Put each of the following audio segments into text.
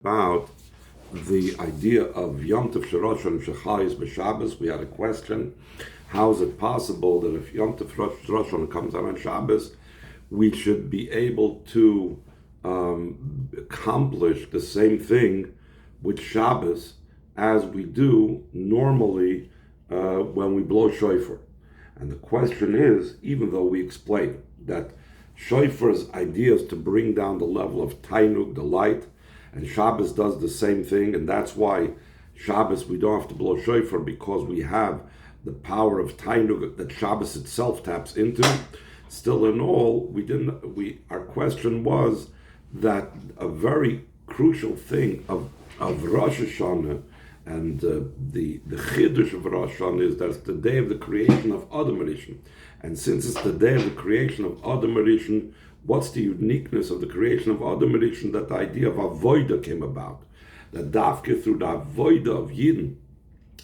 about the idea of Yom Tov Shorosh and Shechayis b'Shabbos. We had a question: how is it possible that if Yom Tov Shorosh comes out on Shabbos, we should be able to accomplish the same thing with Shabbos as we do normally when we blow shofar? And the question is, even though we explain that shofar's idea is to bring down the level of tainug, the light, and Shabbos does the same thing, and that's why Shabbos we don't have to blow shofar, because we have the power of tainug that Shabbos itself taps into. Still in all, our question was that a very crucial thing of Rosh Hashanah and the Chiddush of Rosh Hashanah is that it's the day of the creation of Adam Rishon. And since it's the day of the creation of Adam Rishon, what's the uniqueness of the creation of Adam Rishon? That the idea of Avodah came about. That Dafke, through the Avodah of Yidden,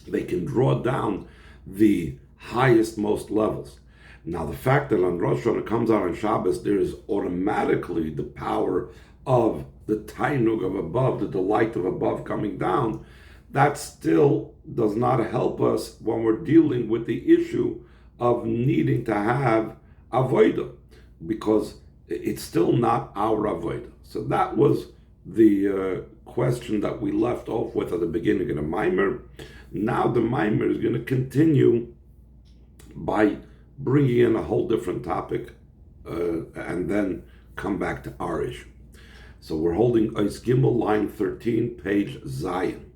they can draw down the highest, most levels. Now, the fact that on Rosh Hashanah comes out on Shabbos, there is automatically the power of the Tainug of above, the delight of above coming down. That still does not help us when we're dealing with the issue of needing to have avodah, because it's still not our avodah. So that was the question that we left off with at the beginning of the Maimer. Now the Maimer is going to continue by bringing in a whole different topic and then come back to our issue. So we're holding Ois Gimel, line 13, page Zion.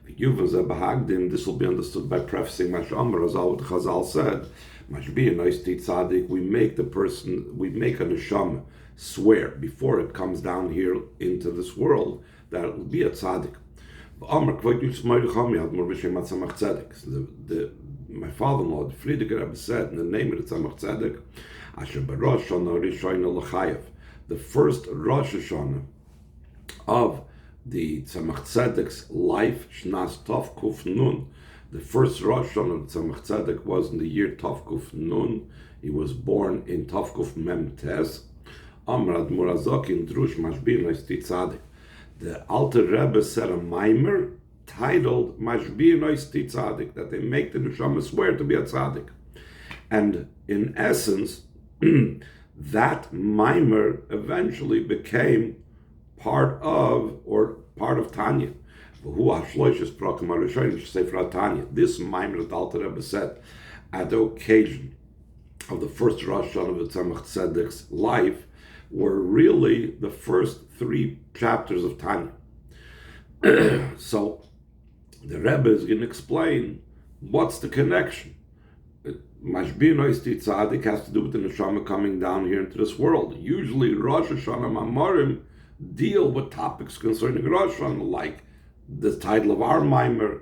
This will be understood by prefacing Mashamar, as what Chazal said. We make we make a neshama swear before it comes down here into this world that it will be a tzaddik. My father-in-law, the Friediger Rebbe, said in the name of the Tzemach Tzedek, the first Rosh Hashanah of the Tzemach Tzedek's life, Shnas Tov Kuf Nun. The first Rosh Hashanah of Tzemach Tzedek was in the year Tov Kuf Nun. He was born in Tov Kuf Mem Tes. Amrad Murazokin Drush Mashbir Noisti Tzadik. The Alter Rebbe said a mimer titled Mashbir Noisti Tzadik, that they make the neshama swear to be a tzaddik. And in essence, that mimer eventually became part of Tanya. This mimer that Alter Rebbe said at the occasion of the first Rosh Hashanah of the Tzemach Tzedek's life were really the first 3 chapters of Tanya. So the Rebbe is going to explain what's the connection. Mashbir Noisti Tzadik has to do with the neshama coming down here into this world. Usually Rosh Hashanah Mamarim deal with topics concerning Rosh Hashanah, like the title of our Maimer,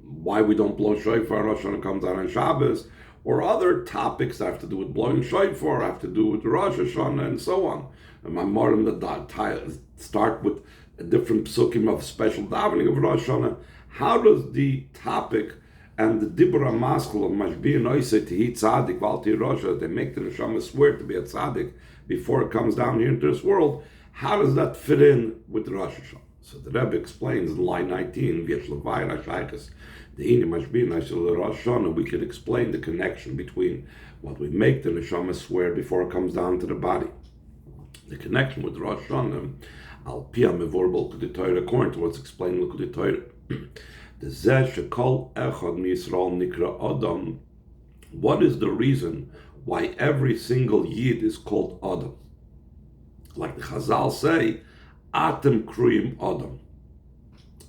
why we don't blow shofar, Rosh Hashanah comes out on Shabbos, or other topics that have to do with blowing shofar, have to do with Rosh Hashanah, and so on. And Maimarim that start with a different psukim of special davening of Rosh Hashanah. How does the topic and the Dibur HaMaskul of Mashbir Noisei Tehi Tzadik Valti Rosh, they make the neshama swear to be a tzaddik before it comes down here into this world, how does that fit in with Rosh Hashanah? So the Rebbe explains in line 19, we could explain the connection between what we make the neshama swear before it comes down to the body. The connection with Rosh Hashanah, al pia mevorbal kudei according to what's explained in the Torah. What is the reason why every single Yid is called Adam? Like the Chazal say, Atem Kruyim Adam.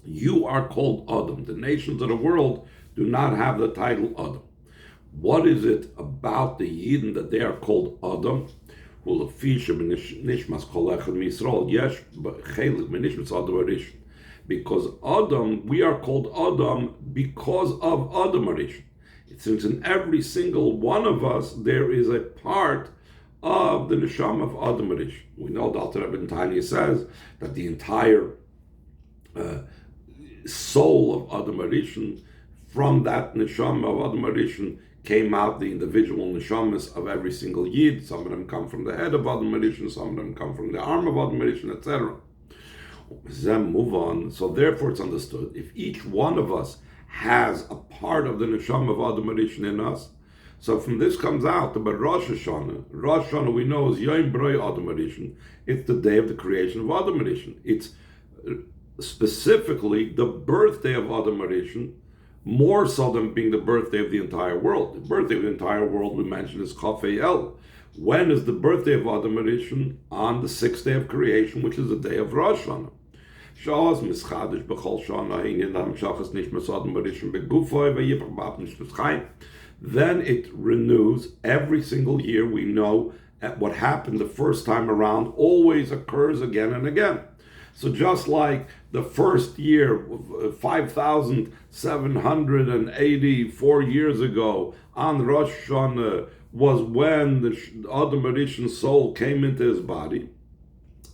You are called Adam. The nations of the world do not have the title Adam. What is it about the Yidden that they are called Adam? Because Adam, we are called Adam because of Adam Rishon. Since in every single one of us there is a part of the neshama of Adam Rishon. We know the Alter Rebbe Tanya says that the entire soul of Adam Rishon, from that neshama of Adam Rishon came out the individual neshamas of every single Yid. Some of them come from the head of Adam Rishon, some of them come from the arm of Adam Rishon, etc. Then move on. So therefore, it's understood. If each one of us has a part of the neshama of Adam Rishon in us, so from this comes out about Rosh Hashanah. Rosh Hashanah we know is Yom Brei Adam Rishon. It's the day of the creation of Adam Rishon. It's specifically the birthday of Adam Rishon, more so than being the birthday of the entire world. The birthday of the entire world we mentioned is Chafei El. When is the birthday of Adam Rishon? On the sixth day of creation, which is the day of Rosh Hashanah. Sha'az mischadish b'chol shana hinin hamshachas nishmas Adam Rishon begufay v'yipach b'ap nishmas chayim. Then it renews every single year. We know what happened the first time around always occurs again and again. So just like the first year, 5,784 years ago, on Rosh Hashanah, was when the Adam Rishon soul came into his body.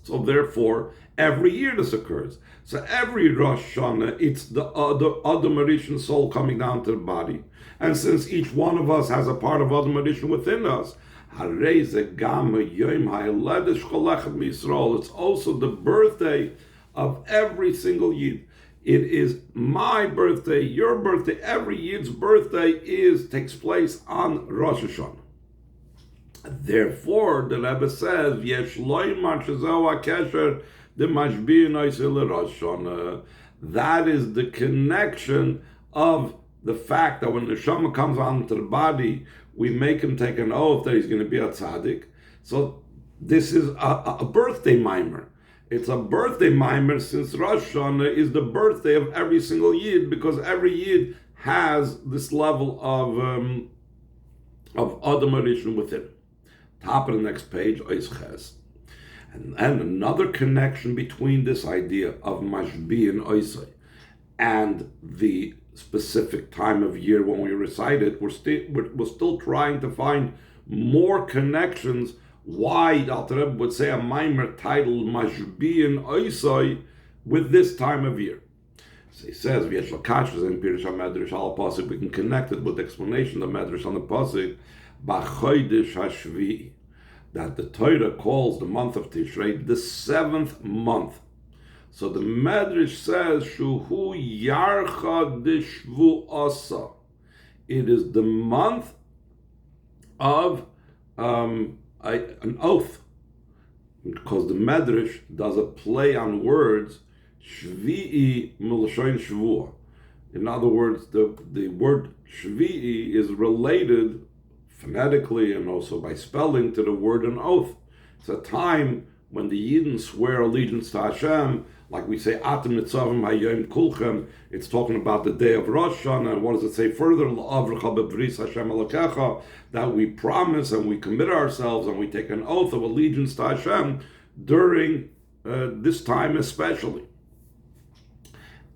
So therefore, every year this occurs. So every Rosh Hashanah, it's the Adam Rishon soul coming down to the body. And since each one of us has a part of Adam Rishon within us, it's also the birthday of every single Yid. It is my birthday, your birthday, every Yid's birthday takes place on Rosh Hashanah. Therefore, the Rebbe says, that is the connection of the fact that when the Neshama comes onto the body, we make him take an oath that he's going to be a tzaddik. So this is a birthday mimer. It's a birthday mimer since Rosh Hashanah is the birthday of every single Yid, because every Yid has this level of Adam Rishon within. Top of the next page, Ois Ches. And another connection between this idea of Mashbi and Oisai and the specific time of year when we recite it, we're still trying to find more connections. Why the Alter Rebbe would say a mimer titled Mashbi and Oisai with this time of year. So he says, V'yesh Lakashas in Pirush HaMedrash al Pasuk, we can connect it with the explanation of the Medrash on the Pasuk, B'chodesh HaShvi'i, that the Torah calls the month of Tishrei the seventh month. So the Medrash says, Shuhu Yarcha Dishvu Asa. It is the month of an oath, because the Medrash does a play on words, Shvi'i Milashon Shvua. In other words, the word Shvi'i is related phonetically and also by spelling to the word an oath. It's a time when the Yidden swear allegiance to Hashem, like we say, Atem Nitzavim Hayom Kulchem. It's talking about the day of Rosh Hashanah. And what does it say further? L'avrecha b'bris Hashem Elokecha, that we promise and we commit ourselves and we take an oath of allegiance to Hashem during this time especially.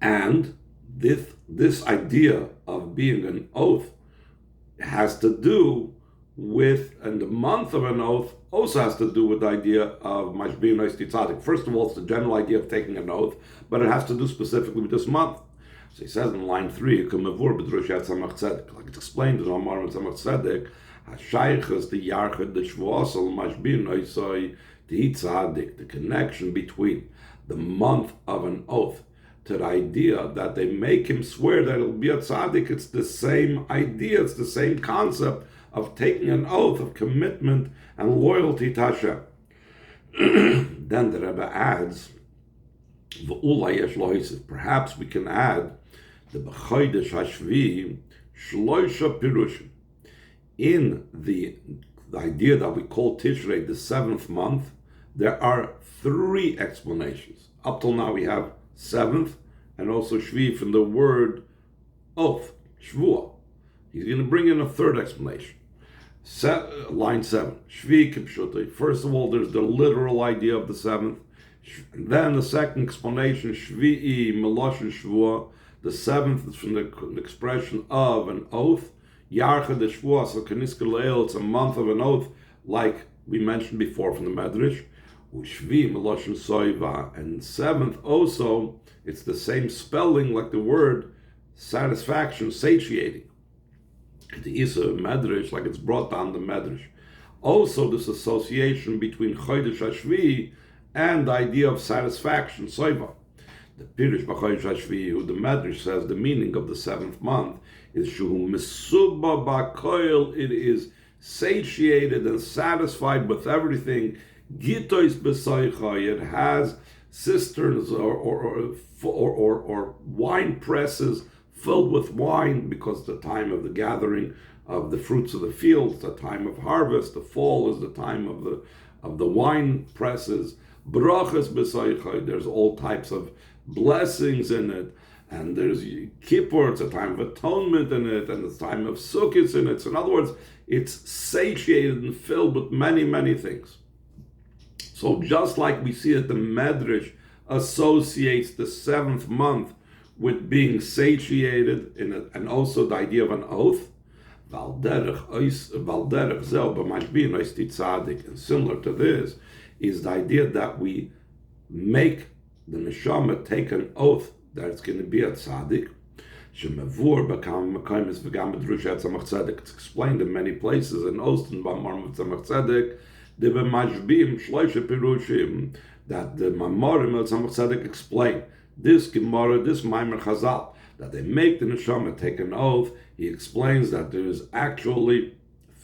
And this idea of being an oath has to do with, and the month of an oath also has to do with the idea of Mashbi and Oisai Tzaddik. First of all, it's the general idea of taking an oath, but it has to do specifically with this month. So he says in line 3, like it's explained in Omar and Tzemach Tzedek, HaShaychas, the Yarchad, the Shvuasal, Mashbi and Oisai Tzaddik, the connection between the month of an oath to the idea that they make him swear that it'll be a tzaddik. It's the same idea, it's the same concept of taking an oath of commitment and loyalty to Hashem. Then the Rebbe adds, perhaps we can add the B'chodesh HaShvi Shloisha Pirushim. In the idea that we call Tishrei the seventh month, there are 3 explanations. Up till now we have seventh, and also Shvi from the word oath, Shvua. He's going to bring in a 3rd explanation. Line 7, Shvi Kipshutai. First of all, there's the literal idea of the 7th. And then the 2nd explanation, Shvi'i Meloshin Shvua. The 7th is from the expression of an oath. Yarcha de Shvua, so Kaniska Leil, it's a month of an oath, like we mentioned before from the Medrash. Ushvi Meloshin Soiva. And 7th also, it's the same spelling like the word satisfaction, satiating. The Isa Medrash, like it's brought down the Medrash. Also, this association between Chodesh HaShvi and the idea of satisfaction, soiva. The Pirish B'Chodesh HaShvi'i, who the Medrash says the meaning of the seventh month is Shuhu Mesuba B'Koil, it is satiated and satisfied with everything. Gitois B'Soicha, it has cisterns or wine presses filled with wine, because the time of the gathering of the fruits of the fields, the time of harvest, the fall is the time of the wine presses. Brachas B'Soicha, there's all types of blessings in it, and there's Kippur, it's a time of atonement in it, and it's a time of Sukkot in it. So in other words, it's satiated and filled with many, many things. So just like we see that the Medrash associates the seventh month with being satiated in it, and also the idea of an oath, and similar to this is the idea that we make the neshama take an oath that it's going to be a tzaddik. It's explained in many places in Ostin B'Mar Tzemach Tzedek, that the Mamorim of Tzemach Tzedek explain this Gemara, this Maimer Chazal, that they make the neshama take an oath. He explains that there is actually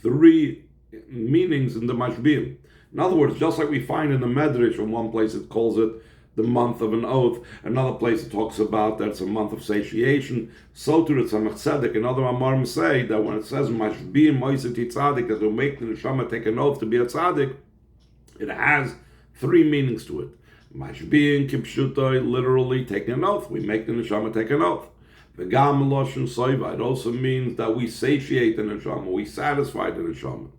three meanings in the Mashbim. In other words, just like we find in the Medrash, in one place it calls it the month of an oath, another place it talks about that it's a month of satiation. So too the Tzemach Tzedek and other Amarim say that when it says Mashbim Moiseti Tzaddik, that will make the neshama take an oath to be a tzaddik, it has three meanings to it. Mashbim Kipshutai, literally taking an oath. We make the neshama take an oath. V'gam Loshen Soiva, it also means that we satiate the neshama, we satisfy the neshama.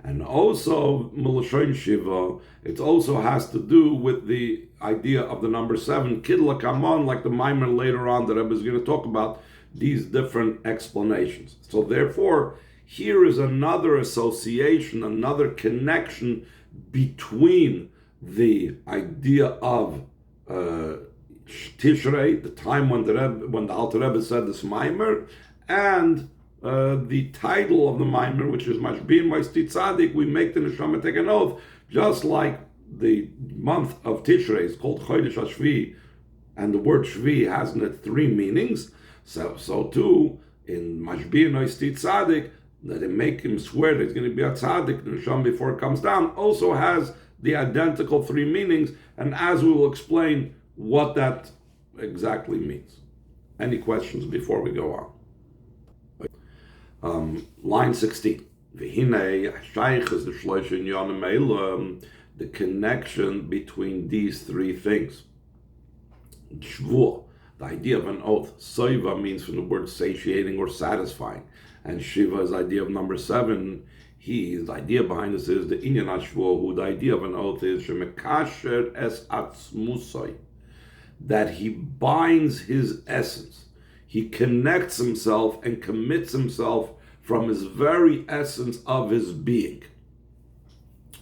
And also, Melashon Shiva, it also has to do with the idea of the number 7, Kidla Kamon, like the Maimer later on that I was going to talk about, these different explanations. So therefore, here is another association, another connection between the idea of Tishrei, the time when the Alter Rebbe said this Maimer, and the title of the Maimer, which is Mashbim Moiseti Tzaddik, we make the neshama take an oath, just like the month of Tishrei is called Chodesh HaShvi'i, and the word Shvi has in it three meanings. So too, in Mashbim Moiseti Tzaddik, that they make him swear that he's going to be a tzaddik, the neshama before it comes down, also has the identical three meanings, and as we will explain what that exactly means. Any questions before we go on? Line 16. The connection between these three things. Shvua, the idea of an oath. Soiva means from the word satiating or satisfying. And Shiva is the idea of number 7. The idea behind this is the Inyan HaShvua, who the idea of an oath is Shemekasher es atzmusoi, that he binds his essence. He connects himself and commits himself from his very essence of his being.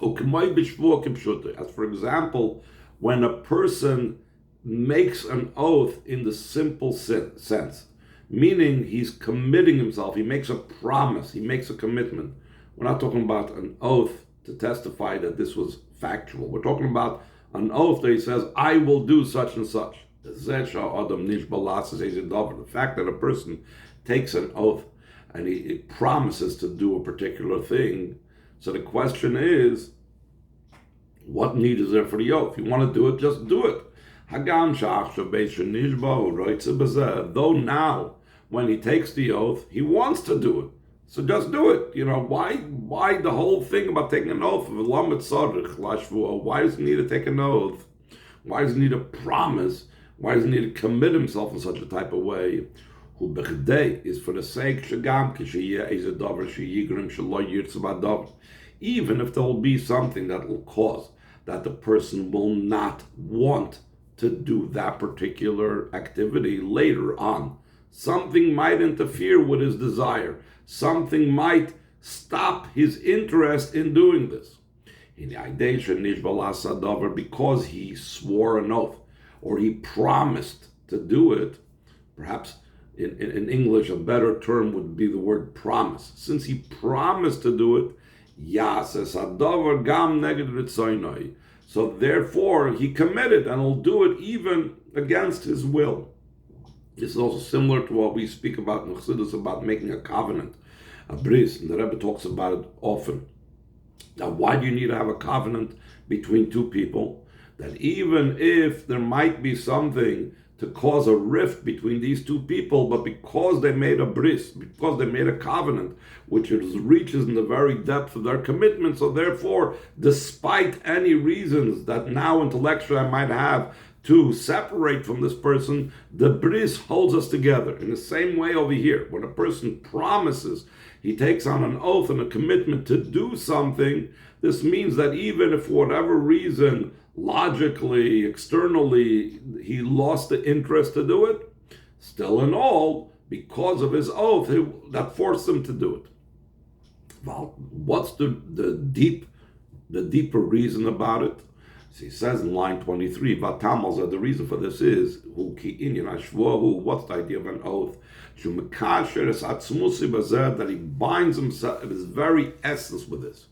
As for example, when a person makes an oath in the simple sense, meaning he's committing himself, he makes a promise, he makes a commitment. We're not talking about an oath to testify that this was factual. We're talking about an oath that he says, I will do such and such. The fact that a person takes an oath and he promises to do a particular thing. So the question is, what need is there for the oath? If you want to do it, just do it. Though now, when he takes the oath, he wants to do it. So just do it. Why the whole thing about taking an oath? Why does he need to take an oath? Why does he need a promise? Why does he need to commit himself in such a type of way? Who is for the sake even if there will be something that will cause that the person will not want to do that particular activity later on. Something might interfere with his desire. Something might stop his interest in doing this. Because he swore an oath, or he promised to do it. Perhaps in English a better term would be the word promise. Since he promised to do it, So therefore, he committed and will do it even against his will. This is also similar to what we speak about in Chassidus about making a covenant, a bris, and the Rebbe talks about it often. Now, why do you need to have a covenant between two people? That even if there might be something to cause a rift between these two people, but because they made a bris, because they made a covenant, which reaches in the very depth of their commitment, so therefore, despite any reasons that now intellectually I might have to separate from this person, the bris holds us together. In the same way over here, when a person promises, he takes on an oath and a commitment to do something, this means that even if for whatever reason, logically, externally, he lost the interest to do it, still in all, because of his oath, that forced him to do it. Well, what's the deeper reason about it? So he says in line 23, Vatamal, the reason for this is, what's the idea of an oath? That he binds himself, his very essence with this.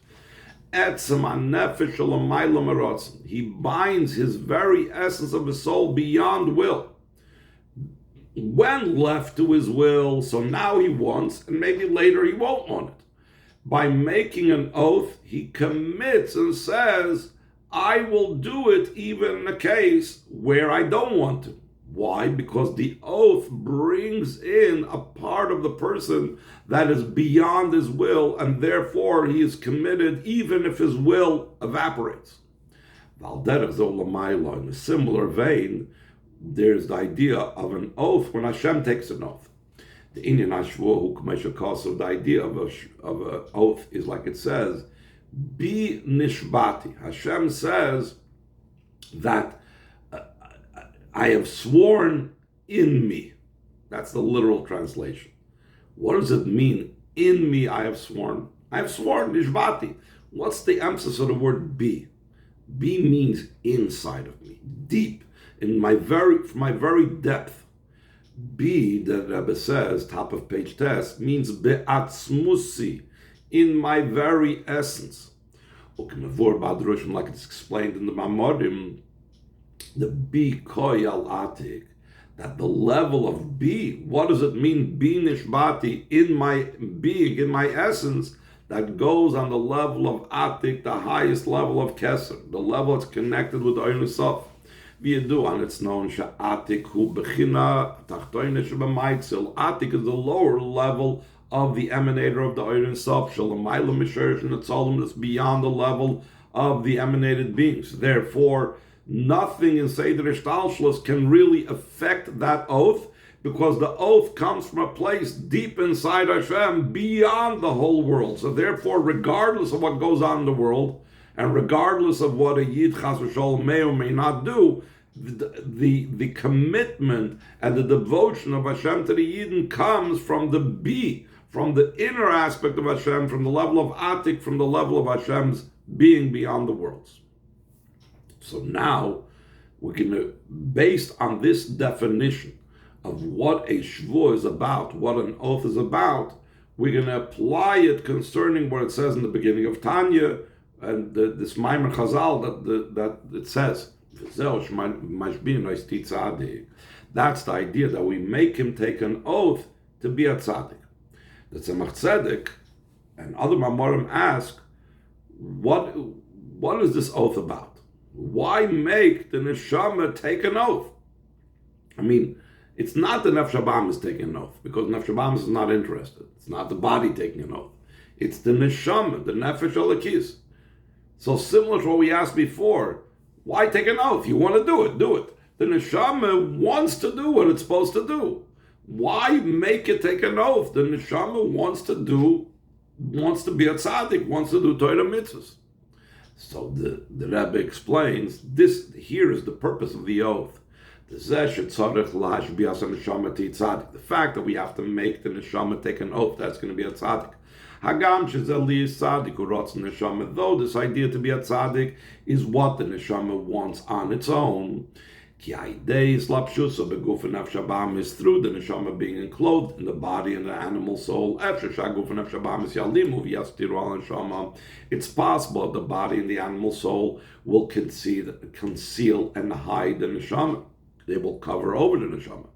He binds his very essence of his soul beyond will. When left to his will, so now he wants, and maybe later he won't want it. By making an oath, he commits and says, I will do it even in a case where I don't want to. Why? Because the oath brings in a part of the person that is beyond his will, and therefore he is committed even if his will evaporates. In a similar vein, there's the idea of an oath when Hashem takes an oath. The Inyan Hashvuah, the idea of an oath is like it says, Bi nishbati. Hashem says that I have sworn in me. That's the literal translation. What does it mean? In me I have sworn. I have sworn, nishbati. What's the emphasis of the word bi? Bi means inside of me, deep, in my very depth. Bi, the Rebbe says, top of page test, means be'atzmusi, in my very essence. Like it's explained in the Mamorim, the bi koy al atik, that the level of bi, what does it mean, bi nishbati, in my being, in my essence, that goes on the level of atik, the highest level of keser, the level that's connected with the Ein Sof. And it's known atik hu bechina tachtoine shebamaitzel. Atik is the lower level of the emanator of the Ein Sof, shalamayla misherish and etzolim, that's beyond the level of the emanated beings. Therefore, nothing in Seder Ishtalshlus can really affect that oath, because the oath comes from a place deep inside Hashem, beyond the whole world. So therefore, regardless of what goes on in the world, and regardless of what a Yid Chas v'Sholom may or may not do, the commitment and the devotion of Hashem to the Yidden comes from the bi, from the inner aspect of Hashem, from the level of Atik, from the level of Hashem's being beyond the worlds. So now, we're going to, based on this definition of what a shvuah is about, what an oath is about, we're going to apply it concerning what it says in the beginning of Tanya, and this Maimer Chazal that it says, that's the idea, that we make him take an oath to be a tzaddik. The Tzemach Tzedek and other Mamorim ask, what is this oath about? Why make the neshama take an oath? I mean, it's not the Nefesh HaBahamis taking an oath, because Nefesh HaBahamis is not interested. It's not the body taking an oath. It's the neshama, the Nefesh Elokis. So similar to what we asked before, why take an oath? You want to do it, do it. The neshama wants to do what it's supposed to do. Why make it take an oath? The neshama wants to be a tzaddik, wants to do Torah mitzvahs. So the Rebbe explains, this here is the purpose of the oath. The fact that we have to make the neshama take an oath, that's going to be a tzaddik. Though this idea to be a tzaddik is what the neshama wants on its own, Ki aidei slapshusa beguf nefesh habahamis, through the neshama being enclosed in the body and the animal soul. Efshar shaguf nefesh habahamis yalimu v'yastiru al neshama. It's possible the body and the animal soul will conceal and hide the neshama. They will cover over the neshama.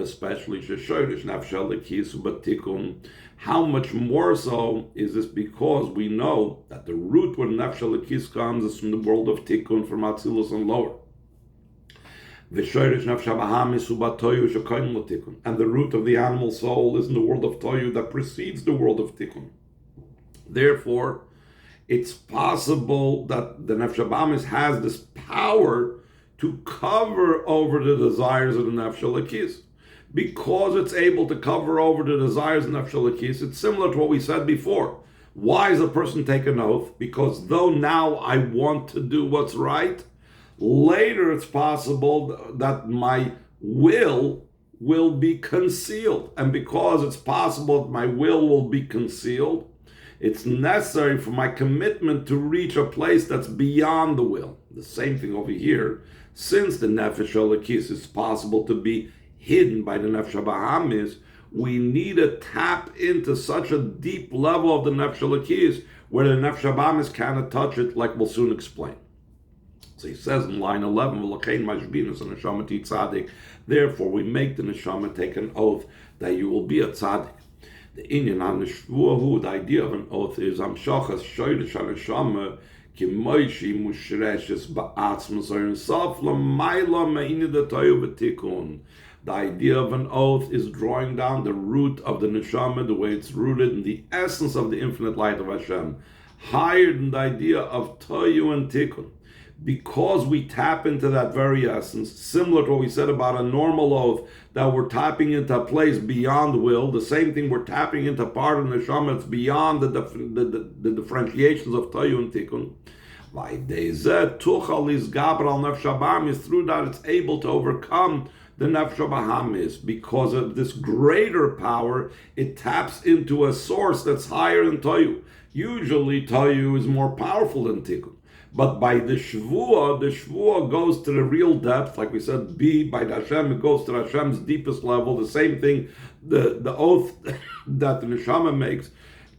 Especially how much more so is this, because we know that the root where nefesh lekis comes is from the world of tikkun, from atzilus and lower. And the root of the animal soul is in the world of toyu that precedes the world of tikkun. Therefore, it's possible that the nefesh habahamis has this power to cover over the desires of the nefesh lekis. Because it's able to cover over the desires of the nefesh lekis, it's similar to what we said before. Why does a person take an oath? Because though now I want to do what's right, later it's possible that my will be concealed. And because it's possible that my will be concealed, it's necessary for my commitment to reach a place that's beyond the will. The same thing over here. Since the nefesh lekis is possible to be hidden by the nefesh habahamis, we need to tap into such a deep level of the nefesh lekis where the nefesh habahamis cannot touch it, like we'll soon explain. So he says in line 11, therefore we make the neshama take an oath that you will be a tzaddik. The inyan haneshvuahu, the idea of an oath is amshachas shoyrish haneshama ki moishi mushreshes ba'atzmas orin sof l'mayla me'ini detoyu v'tikun. The idea of an oath is drawing down the root of the neshama, the way it's rooted in the essence of the infinite light of Hashem, higher than the idea of toyu and tikkun. Because we tap into that very essence, similar to what we said about a normal oath, that we're tapping into a place beyond will, the same thing, we're tapping into part of the neshama that's beyond the differentiations of toyu and tikkun. Through that it's able to overcome the nefesh habahamis. Because of this greater power, it taps into a source that's higher than toyu. Usually toyu is more powerful than tikkun. But by the shvuah goes to the real depth, like we said, by the Hashem, it goes to Hashem's deepest level. The same thing, the oath that the neshama makes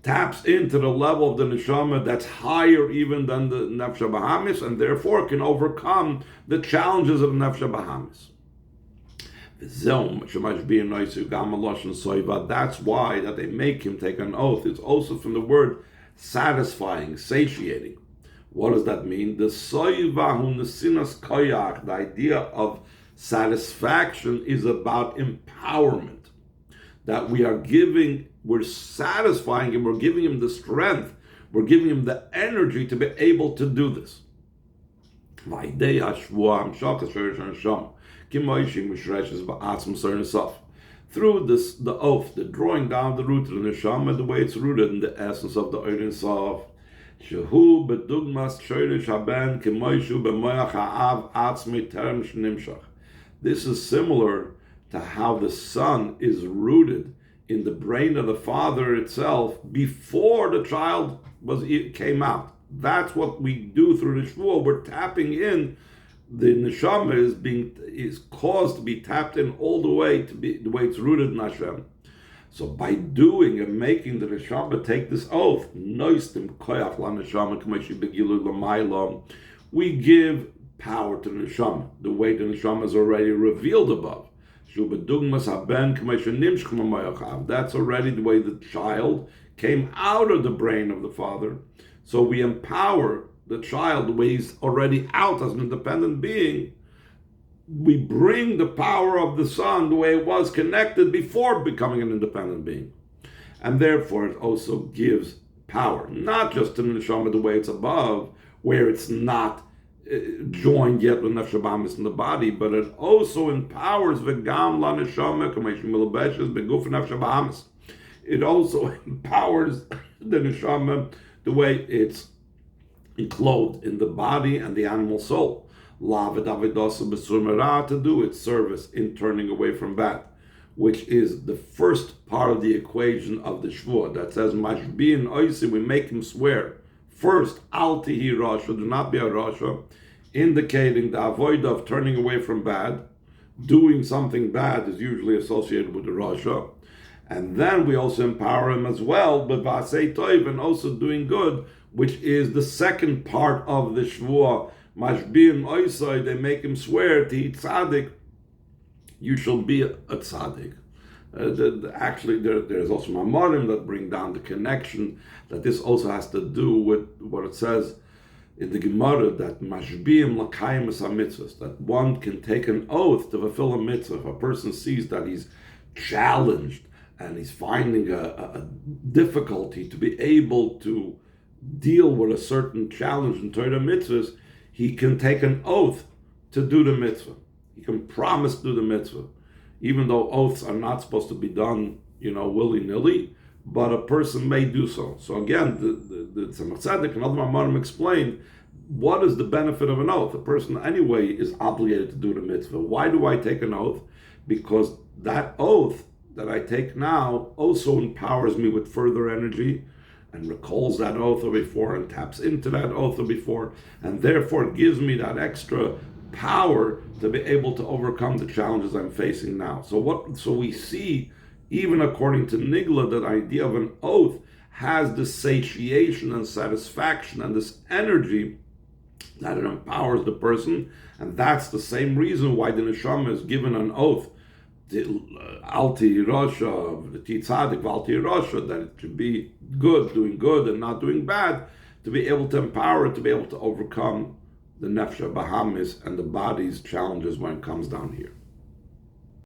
taps into the level of the neshama that's higher even than the nefesh habahamis, and therefore can overcome the challenges of the nefesh habahamis. That's why that they make him take an oath. It's also from the word satisfying, satiating. What does that mean? The soivahu nesinas koyach, the idea of satisfaction, is about empowerment. That we're satisfying him, we're giving him the strength, we're giving him the energy to be able to do this. Through this, the oath, the drawing down the root of the neshama, the way it's rooted in the essence of the Ein Sof. Shehu bedugmas shoyrish haben kemoishu b'moyach ha'av atzmi terem shnimshach. This is similar to how the son is rooted in the brain of the father itself before the child came out. That's what we do through the shvuah. We're tapping in. The neshama is caused to be tapped in all the way to be the way it's rooted in Hashem. So by doing and making the neshama take this oath, we give power to the neshama, the way the neshama is already revealed above. That's already the way the child came out of the brain of the father. So we empower the child the way he's already out as an independent being. We bring the power of the son the way it was connected before becoming an independent being. And therefore it also gives power, not just to the neshama the way it's above, where it's not joined yet with nefesh habahamis in the body, but it also empowers v'gam la neshama k'meish milabeshes beguf nefesh habahamis. It also empowers the neshama the way it's enclosed in the body and the animal soul. To do its service in turning away from bad, which is the first part of the equation of the shvuah that says mashbi'in oisim, we make him swear first al tihi rasha, do not be a rasha, indicating the avoid of turning away from bad. Doing something bad is usually associated with the Rasha. And then we also empower him as well, but Vasei Toiv, and also doing good, which is the second part of the Shvuah. Mashbim Oisai, they make him swear to eat tzaddik, you shall be a tzaddik. Actually, there's also Mamorim that bring down the connection that this also has to do with what it says in the Gemara, that mashbiim l'kayim mitzvahs, that one can take an oath to fulfill a mitzvah. If a person sees that he's challenged and he's finding a difficulty to be able to deal with a certain challenge in Torah mitzvahs, he can take an oath to do the mitzvah. He can promise to do the mitzvah, even though oaths are not supposed to be done, willy-nilly, but a person may do so. So again, the Tzemach Tzedek and other Mamarim explain what is the benefit of an oath. A person anyway is obligated to do the mitzvah. Why do I take an oath? Because that oath that I take now also empowers me with further energy and recalls that oath of before and taps into that oath of before, and therefore gives me that extra power to be able to overcome the challenges I'm facing now. So we see, even according to Nigla, that idea of an oath has this satiation and satisfaction and this energy that it empowers the person, and that's the same reason why the neshama is given an oath, Alti Rasha, the Titzadik, Valti Rasha, that it should be good, doing good and not doing bad, to be able to empower it, to be able to overcome the Nefesh Bahamis and the body's challenges when it comes down here.